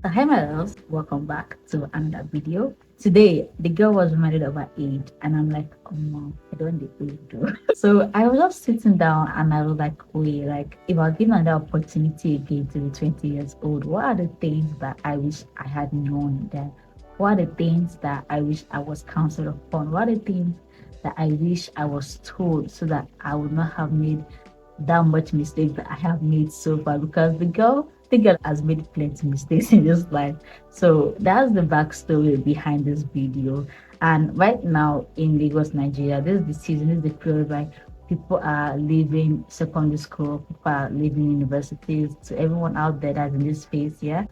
Hi my loves, welcome back to another video. Today the girl was reminded of her age and I'm like, oh mom, I don't want the age though. So I was just sitting down and I was like, wait, like if I was given another opportunity again to be 20 years old, what are the things that I wish I had known then? What are the things that I wish I was counseled upon? What are the things that I wish I was told so that I would not have made that much mistake that I have made so far? Because the girl has made plenty mistakes in this life. So that's the backstory behind this video. And right now in Lagos, Nigeria, this is the season, this is the period where people are leaving secondary school, people are leaving universities. To everyone out there that's in this space, yeah,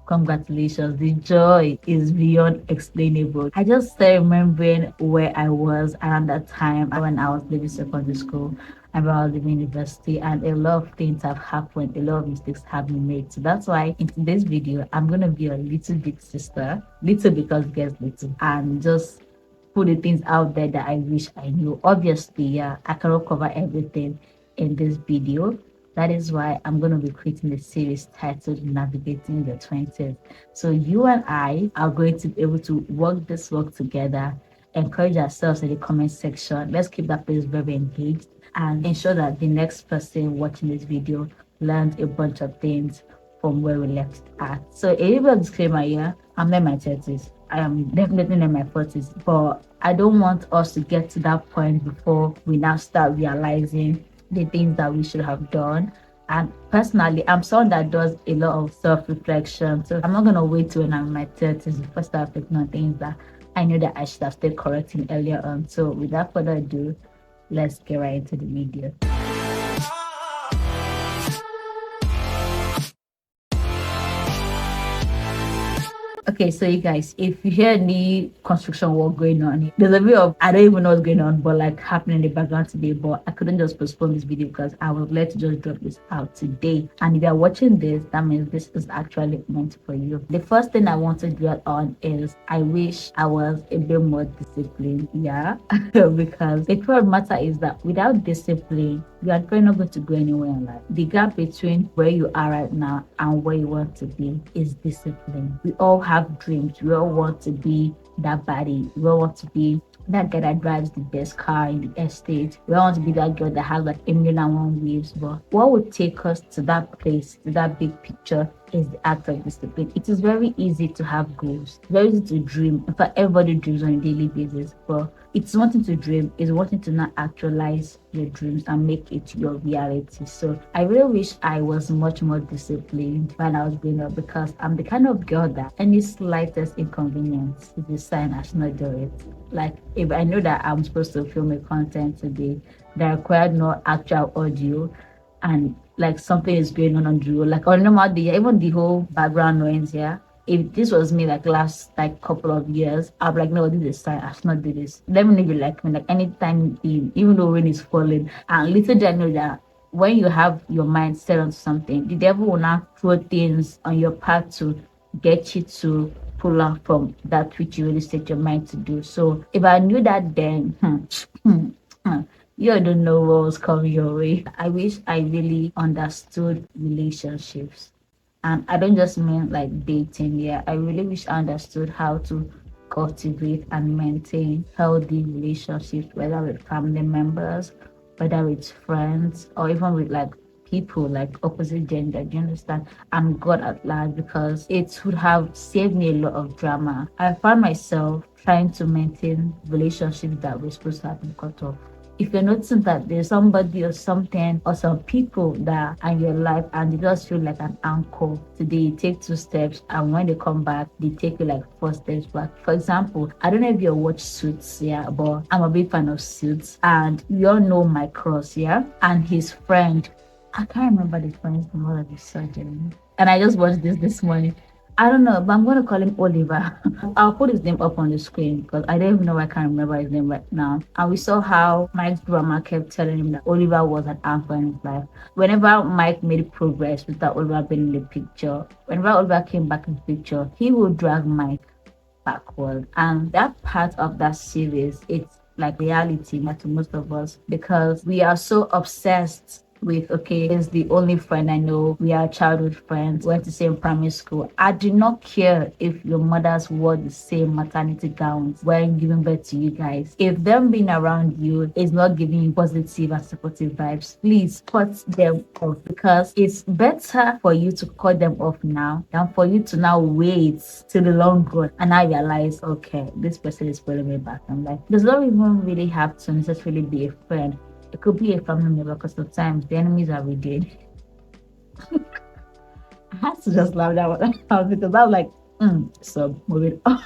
congratulations. The joy is beyond explainable. I just started remembering where I was around that time when I was leaving secondary school and when I was leaving university, and a lot of things have happened, a lot of mistakes have been made. So that's why in today's video, I'm gonna be a little big sister, little because girls little, and just put the things out there that I wish I knew. Obviously, yeah, I cannot cover everything in this video. That is why I'm going to be creating a series titled Navigating the 20s. So you and I are going to be able to work together, encourage ourselves in the comment section. Let's keep that place very engaged and ensure that the next person watching this video learns a bunch of things from where we left at. So a little disclaimer here, I'm not in my 30s. I am definitely in my 40s, but I don't want us to get to that point before we now start realizing the things that we should have done. And personally, I'm someone that does a lot of self-reflection. So I'm not gonna wait till when I'm in my 30s before start reflecting on things that I know that I should have stayed correcting earlier on. So without further ado, let's get right into the video. Okay, so you guys, if you hear any construction work going on, there's a bit of, I don't even know what's going on, but like happening in the background today. But I couldn't just postpone this video because I was led to just drop this out today. And if you're watching this, that means this is actually meant for you. The first thing I want to dwell on is I wish I was a bit more disciplined. Yeah, because the truth of the matter is that without discipline, you are probably not going to go anywhere in life. The gap between where you are right now and where you want to be is discipline. We all have dreams. We all want to be that body. We all want to be that guy that drives the best car in the estate. We all want to be that girl that has like a million and one waves. But what would take us to that place, to that big picture, is the act of discipline. It is very easy to have goals, very easy to dream. In fact, everybody dreams on a daily basis, but it's wanting to dream, is wanting to not actualize your dreams and make it your reality. So I really wish I was much more disciplined when I was growing up, because I'm the kind of girl that any slightest inconvenience is a sign I should not do it. Like if I know that I'm supposed to film a content today that required no actual audio, and like something is going on the road, like on normal day, even the whole background noise here. If this was me like last like couple of years, I'd be like, no, this is time. I should not do this. Let me know if you like me. Like anytime, even though rain is falling, and little did I know that when you have your mind set on something, the devil will now throw things on your path to get you to pull out from that which you really set your mind to do. So if I knew that then, you don't know what was coming your way. I wish I really understood relationships. And I don't just mean like dating, yeah. I really wish I understood how to cultivate and maintain healthy relationships, whether with family members, whether with friends, or even with like people like opposite gender. Do you understand? And God at large, because it would have saved me a lot of drama. I found myself trying to maintain relationships that were supposed to have been cut off. If you're noticing that there's somebody or something or some people that are in your life and they just feel like an anchor, today you take two steps and when they come back they take you like four steps back. For example, I don't know if you watch Suits, yeah, but I'm a big fan of Suits, and you all know Mike Cross, yeah, and his friend, I can't remember the friend's name of the surgeon, and I just watched this morning. I don't know, but I'm going to call him Oliver. I'll put his name up on the screen because I don't even know, I can't remember his name right now. And we saw how Mike's grandma kept telling him that Oliver was an anchor in his life. Whenever Mike made progress without Oliver being in the picture, whenever Oliver came back in the picture, he would drag Mike backward. And that part of that series, it's like reality to most of us, because we are so obsessed with, okay, is the only friend I know. We are childhood friends, went to same primary school. I do not care if your mothers wore the same maternity gowns when giving birth to you guys. If them being around you is not giving you positive and supportive vibes, please cut them off, because it's better for you to cut them off now than for you to now wait till the long run and now realize, okay, this person is pulling me back. I'm like, does not even really have to necessarily be a friend. It could be a family member, because sometimes the enemies are within. I had to just laugh that one out because I was like, so moving on.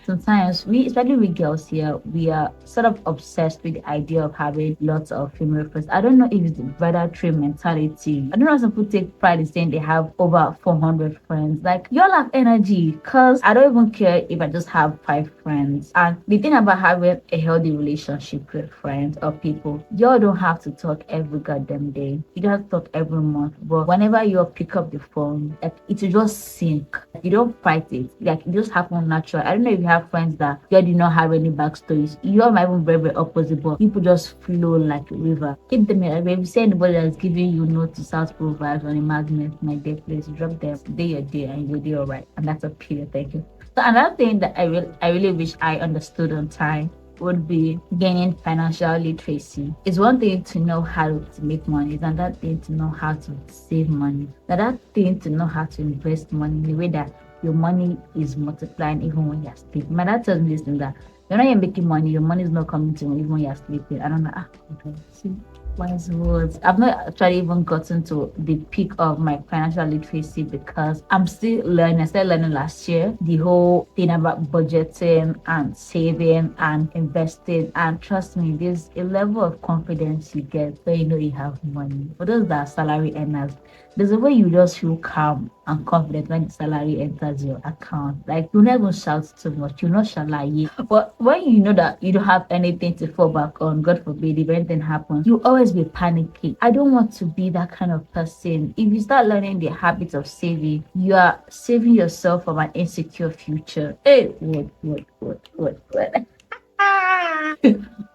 Sometimes we, especially we girls here, we are sort of obsessed with the idea of having lots of female friends. I don't know if it's the brother tree mentality. I don't know, some people take pride in saying they have over 400 friends. Like, y'all have energy, because I don't even care if I just have 5 friends. And the thing about having a healthy relationship with friends or people, y'all don't have to talk every goddamn day. You don't have to talk every month. But whenever you pick up the phone, like, it will just sink. You don't fight it. Like, it just happens natural. I don't know if you have friends that you do not have any backstories. You are even very, very opposite, but people just flow like a river. Keep them in. If you see anybody that's giving you notes to South Pole vibes on a magnet, my dear, please drop them. Day your day and you'll do alright. And that's a period. Thank you. So another thing that I really wish I understood on time would be gaining financial literacy. It's one thing to know how to make money, it's another thing to know how to save money. Another thing to know how to invest money in a way that your money is multiplying even when you're sleeping. My dad tells me this thing that when you're making money, your money is not coming to you even when you're sleeping. I don't know. Okay. See, wise words. I've not actually even gotten to the peak of my financial literacy because I'm still learning. I started learning last year the whole thing about budgeting and saving and investing. And trust me, there's a level of confidence you get when you know you have money. For those that are salary earners, there's a way you just feel calm and confident when the salary enters your account. Like, you never shout too much, you not shalaye. But when you know that you don't have anything to fall back on, God forbid, if anything happens, you always be panicking. I don't want to be that kind of person. If you start learning the habit of saving, you are saving yourself from an insecure future. Hey, what?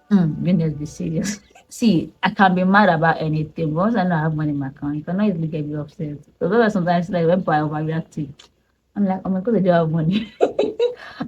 Goodness, be serious. See, I can be mad about anything, but once I know I have money in my account, I can not easily get me upset. So that's why sometimes, like, when people are overreacting, I'm like, oh my god, I do have money.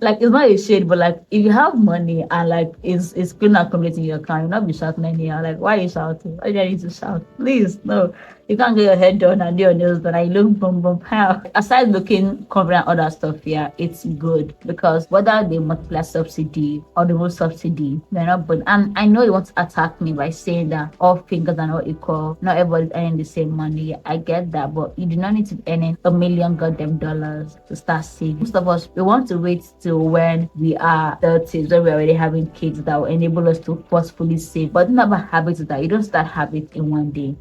Like, it's not a shade, but like, if you have money and like it's clean accumulating in your account, you'll not be shouting anyhow. Like, why are you shouting? Why do I need to shout? Please, no. You can't get your head done and do your nails done. I look boom how. Aside looking confident and other stuff, yeah, it's good because whether they multiply subsidy or the most subsidy, they're not good. And I know you want to attack me by saying that all fingers are not equal, not everybody's earning the same money. I get that, but you do not need to be earning $1 million goddamn dollars to start saving. Most of us, we want to wait till when we are 30s, when we're already having kids that will enable us to forcefully save. But not about habits that you don't start habits in one day.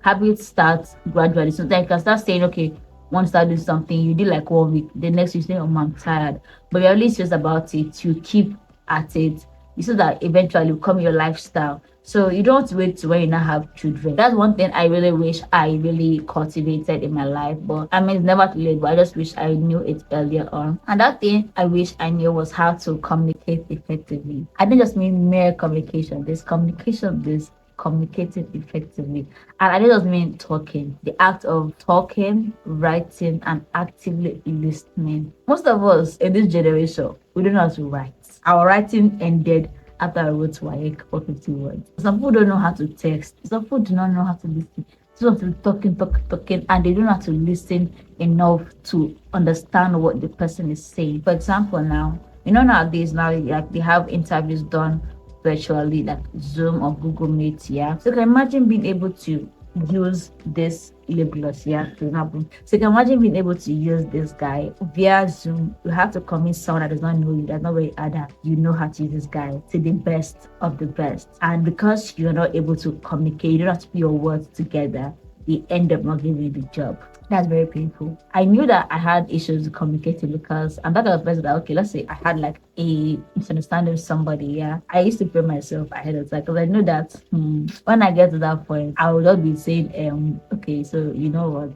Habits start gradually. Sometimes you can start saying, okay, want to start doing something, you do like 1 week, the next you say, oh, I'm tired. But you're really serious about it, you keep at it. You see that eventually become your lifestyle. So you don't wait to when you now have children. That's one thing I really wish I really cultivated in my life. But I mean, it's never too late, but I just wish I knew it earlier on. And that thing I wish I knew was how to communicate effectively. I didn't just mean mere communication. There's communication, there's communicating effectively. And I don't just mean talking, the act of talking, writing, and actively listening. Most of us in this generation, we don't know how to write. Our writing ended after I wrote WAEC for 50 words. Some people don't know how to text. Some people do not know how to listen. Some people talking, and they don't know how to listen enough to understand what the person is saying. For example, now, nowadays, like they have interviews done virtually, like Zoom or Google Meet, yeah. So you can imagine being able to use this labelers, yeah, for example. So you can imagine being able to use this guy via Zoom. You have to convince someone that does not know you, that's not very other. You know how to use this guy to the best of the best. And because you're not able to communicate, you don't have to put your words together, they end up not giving you the job. That's very painful. I knew that I had issues communicating because I'm that kind of person that, okay, let's say I had like a misunderstanding with somebody, yeah. I used to prepare myself ahead of time because I know that when I get to that point, I will not be saying, okay, so you know what,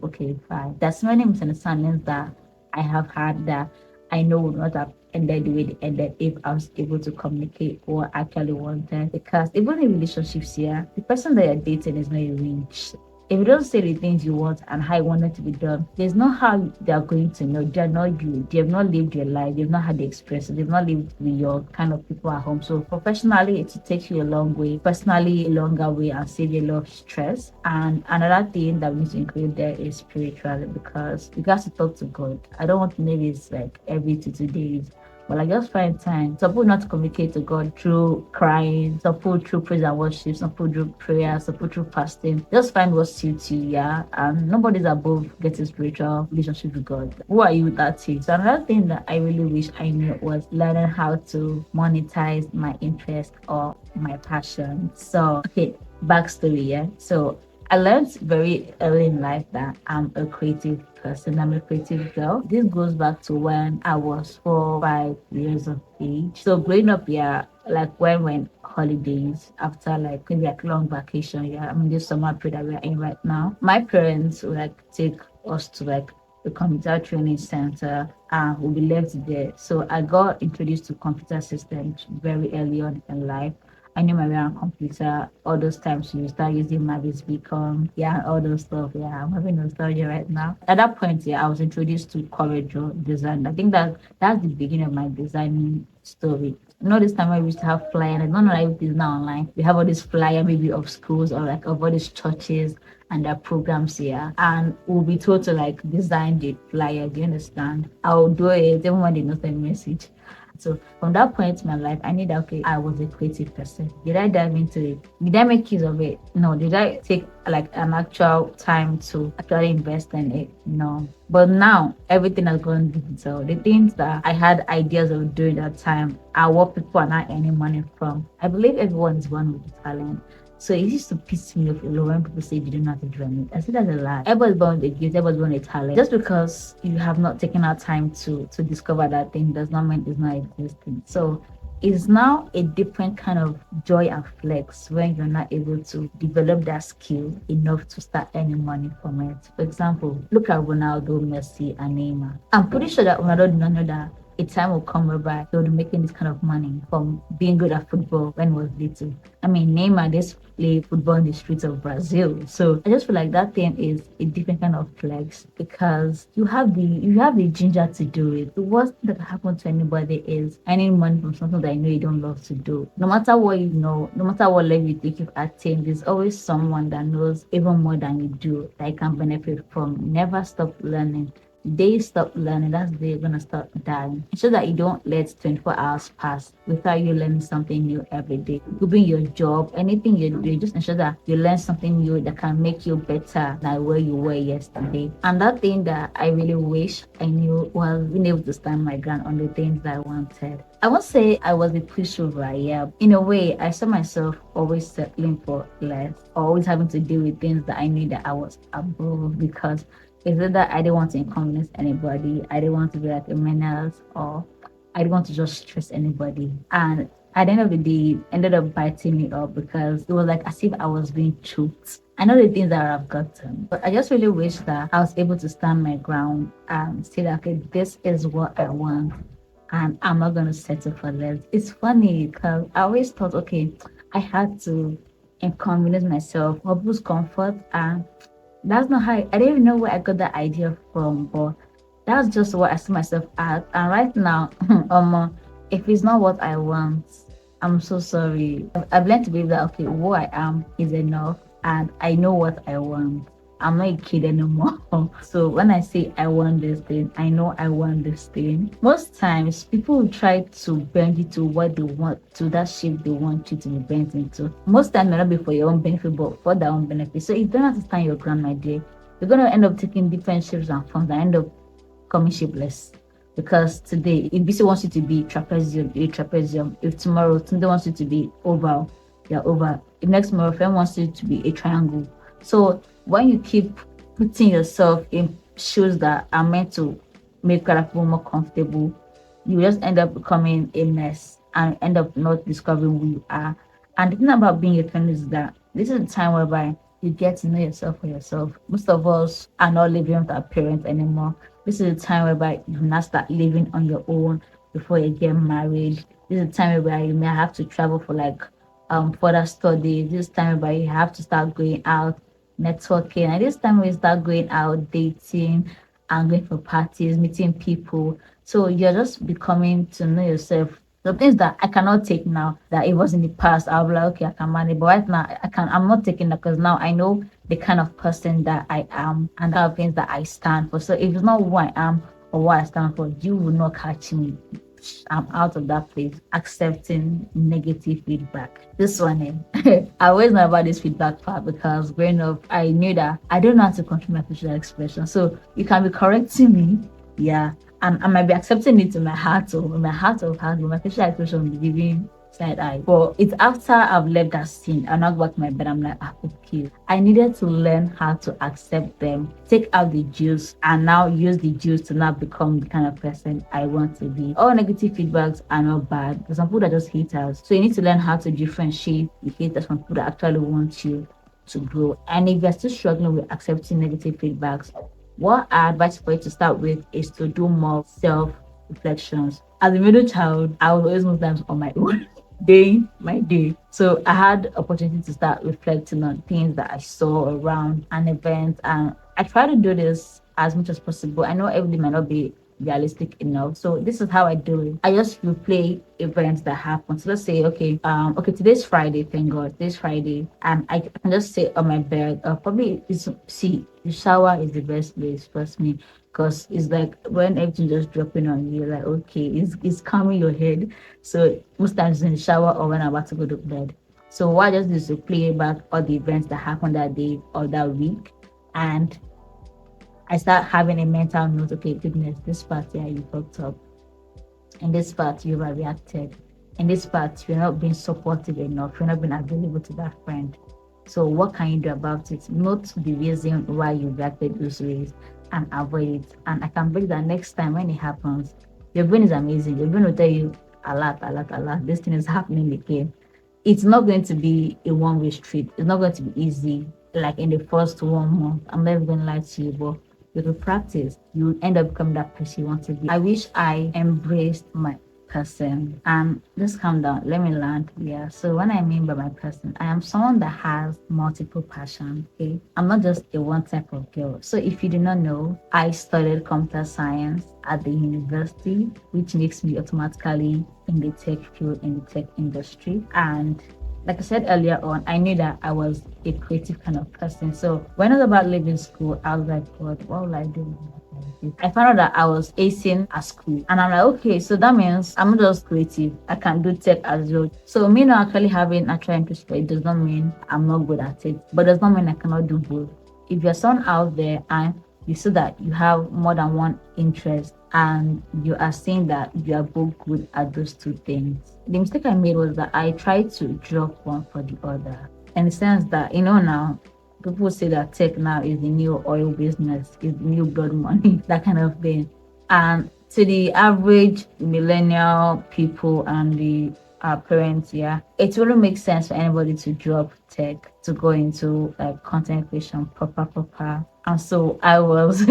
okay, fine. There's many misunderstandings that I have had that I know would not have ended the way they ended if I was able to communicate what I actually wanted. Because even in relationships here, the person that you're dating is not a range. If you don't say the things you want and how you want it to be done, there's no how they are going to know. They're not you. They have not lived your life. They've not had the experience. They've not lived with your kind of people at home. So professionally, it will take you a long way. Personally, a longer way, and save you a lot of stress. And another thing that we need to include there is spirituality, because you got to talk to God. I don't want to know this like every 2 days. But like just find time. Some people not to communicate to God through crying, some people through praise and worship, some people through prayer, some people through fasting. Just find what suits you, yeah. And nobody's above getting spiritual relationship with God. Who are you without it? So another thing that I really wish I knew was learning how to monetize my interest or my passion. So okay, backstory, yeah. So I learned very early in life that I'm a creative person. I'm a creative girl. This goes back to when I was 4, 5 years of age. So growing up, yeah, like when we went holidays after like maybe like long vacation, yeah. I mean this summer period that we're in right now. My parents would like take us to like the computer training center and we'll be left there. So I got introduced to computer systems very early on in life. I knew my way around computer, all those times you start using Mavis Beacon, yeah, all those stuff. Yeah, I'm having nostalgia right now. At that point, yeah, I was introduced to Corridor design. I think that's the beginning of my designing story. You know, this time I used to have flyer, and I don't know if it is now online. We have all these flyer maybe of schools or like of all these churches and their programs here. And we'll be told to like design the flyer. Do you understand? I'll do it even when they not send message. So from that point in my life, I knew that okay, I was a creative person. Did I dive into it? Did I make use of it? No. Did I take like an actual time to actually invest in it? No. But now everything has gone digital. The things that I had ideas of doing that time are what people are not earning money from. I believe everyone is born with talent. So it used to piss me off a lot when people say you don't know how to do anything. I say that's a lie. Everybody's born with a gift, everybody's born with a talent. Just because you have not taken our time to discover that thing does not mean it's not existing. So it's now a different kind of joy and flex when you're not able to develop that skill enough to start earning money from it. For example, look at Ronaldo, Messi, and Neymar. I'm pretty sure that Ronaldo did not know that a time will come whereby he will be making this kind of money from being good at football when he was little. I mean, Neymar just play football in the streets of Brazil. So I just feel like that thing is a different kind of flex because you have the ginger to do it. The worst that can happen to anybody is earning money from something that you know you don't love to do. No matter what you know, no matter what level you think you've attained, there's always someone that knows even more than you do that you can benefit from. Never stop learning. They stop learning, that's the day you're gonna start dying. Ensure that you don't let 24 hours pass without you learning something new every day. Could be your job, anything you're doing, just ensure that you learn something new that can make you better than where you were yesterday. And that thing that I really wish I knew was being able to stand my ground on the things that I wanted. I won't say I was a pushover, yeah. In a way, I saw myself always settling for less, always having to deal with things that I knew that I was above because is it that I didn't want to inconvenience anybody? I didn't want to be like a menace, or I didn't want to just stress anybody. And at the end of the day, it ended up biting me up because it was like as if I was being choked. I know the things that I've gotten, but I just really wish that I was able to stand my ground and say that okay, this is what I want, and I'm not gonna settle for less. It's funny because I always thought, okay, I had to inconvenience myself for people's comfort, and that's not how I don't even know where I got that idea from, but that's just what I see myself as. And right now, if it's not what I want, I'm so sorry. I've learned to believe that okay, what I am is enough, and I know what I want. I'm not a kid anymore. So when I say I want this thing, I know I want this thing. Most times people will try to bend you to what they want, to that shape they want you to be bent into. Most times may not be for your own benefit, but for their own benefit. So you don't have to stand your ground, my dear. You're gonna end up taking different shapes and forms and end up coming shapeless. Because today, if BC wants you to be trapezium, you're trapezium. If tomorrow Tunde wants you to be oval, you're oval. If next tomorrow friend wants you to be a triangle. So when you keep putting yourself in shoes that are meant to make other people more comfortable, you just end up becoming a mess and end up not discovering who you are. And the thing about being a friend is that this is a time whereby you get to know yourself for yourself. Most of us are not living with our parents anymore. This is a time whereby you now start living on your own. before you get married. This is the time where you may have to travel for like further studies. This time where you have to start going out, networking. And this time we start going out, dating, and going for parties, meeting people. So you're just becoming to know yourself. The things that I cannot take now that it was in the past, I'll be like, okay, I can manage. But right now, I'm not taking that because now I know the kind of person that I am and the kind of things that I stand for. So if it's not who I am or what I stand for, you will not catch me. I'm out of that place accepting negative feedback. This one, I always know about this feedback part because growing up, I knew that I don't know how to control my facial expression. So you can be correcting me, yeah, and I might be accepting it in my heart or in my heart of heart, but my facial expression will be giving side eye. But it's after I've left that scene, I not back to my bed. I'm like, okay. I needed to learn how to accept them, take out the juice, and now use the juice to now become the kind of person I want to be. All negative feedbacks are not bad, because some people are just haters. So you need to learn how to differentiate the haters from people that actually want you to grow. And if you're still struggling with accepting negative feedbacks, what I advise for you to start with is to do more self reflections. As a middle child, I was always most times on my own. Day my day. So I had opportunity to start reflecting on things that I saw around an event, and I try to do this as much as possible. I know everything might not be realistic enough. So this is how I do it. I just replay events that happen. So let's say, okay, today's Friday, thank God, today's Friday, and I can just sit on my bed. Probably see the shower is the best place for me because it's like when everything just dropping on you, like okay, it's calming your head. So most times in the shower or when I'm about to go to bed. So what I just do is to play back all the events that happened that day or that week, and I start having a mental note, okay, goodness, this part here you fucked up. In this part you overreacted. In this part you're not being supportive enough, you're not being available to that friend. So what can you do about it? Note the reason why you reacted those ways and avoid it. And I can bet that next time when it happens, your brain is amazing. Your brain will tell you a lot. This thing is happening again. It's not going to be a one-way street. It's not going to be easy like in the first 1 month. I'm never going to lie to you, but with the practice, you end up becoming that person you want to be. I wish I embraced my person and just calm down, let me land. Yeah, so when I mean by my person, I am someone that has multiple passions. Okay, I'm not just a one type of girl. So if you do not know, I studied computer science at the university, which makes me automatically in the tech field, in the tech industry. And like I said earlier on, I knew that I was a creative kind of person. So when I was about leaving school, I was like, what will I do? I found out that I was acing at school. And I'm like, okay, so that means I'm not just creative. I can do tech as well. So me not actually having actual interest for it does not mean I'm not good at it. But does not mean I cannot do both. If you're someone out there and you see that you have more than one interest and you are saying that you are both good at those two things, the mistake I made was that I tried to drop one for the other. In the sense that, now, people say that tech now is the new oil business, is the new blood money, that kind of thing. And to the average millennial people and the parents, yeah, it really makes sense for anybody to drop tech to go into content creation proper. And so I was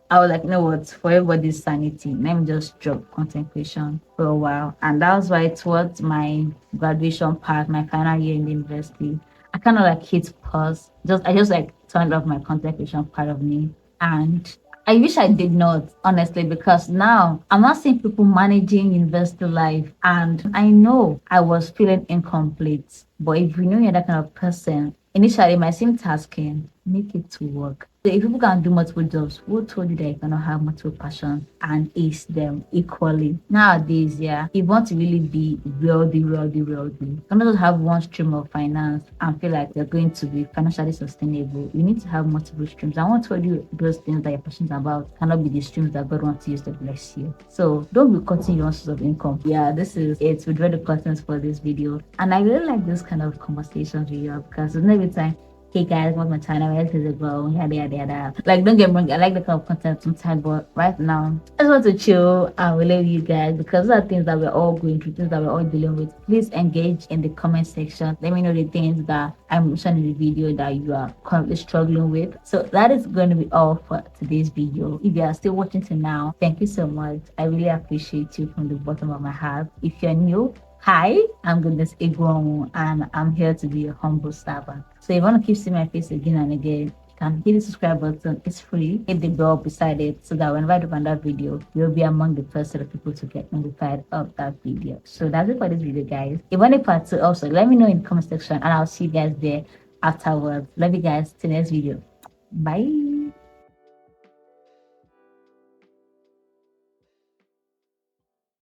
I was like, you know what, for everybody's sanity, let me just drop content creation for a while. And that was why towards my graduation part, my final year in the university, I kind of like hit pause. I just like turned off my content creation part of me. And I wish I did not, honestly, because now I'm not seeing people managing university life. And I know I was feeling incomplete. But if you know you're that kind of person, initially it might seem tasking, make it to work. So if people can do multiple jobs, who told you that you cannot have multiple passions and ace them equally? Nowadays, yeah, if you want to really be wealthy, you cannot just have one stream of finance and feel like you're going to be financially sustainable. You need to have multiple streams. I want to tell you those things that you're passionate about cannot be the streams that God wants to use to bless you. So don't be cutting your source of income. Yeah, this is it. We draw the curtains for this video. And I really like this kind of conversations with you because it's every time hey guys, what's my channel? Where's it go? Yada yada yada. Like, don't get me wrong, I like the kind of content sometimes, but right now I just want to chill and relate with you guys because those are things that we're all going through, things that we're all dealing with. Please engage in the comment section. Let me know the things that I mentioned in the video that you are currently struggling with. So that is going to be all for today's video. If you are still watching to now, thank you so much. I really appreciate you from the bottom of my heart. If you're new, hi, I'm Goodness Igwon, and I'm here to be a humble servant. So if you want to keep seeing my face again and again, you can hit the subscribe button. It's free. Hit the bell beside it so that whenever I do that video, you'll be among the first set of people to get notified of that video. So that's it for this video, guys. If you want a part two, also let me know in the comment section, and I'll see you guys there afterwards. Love you guys. Till next video. Bye.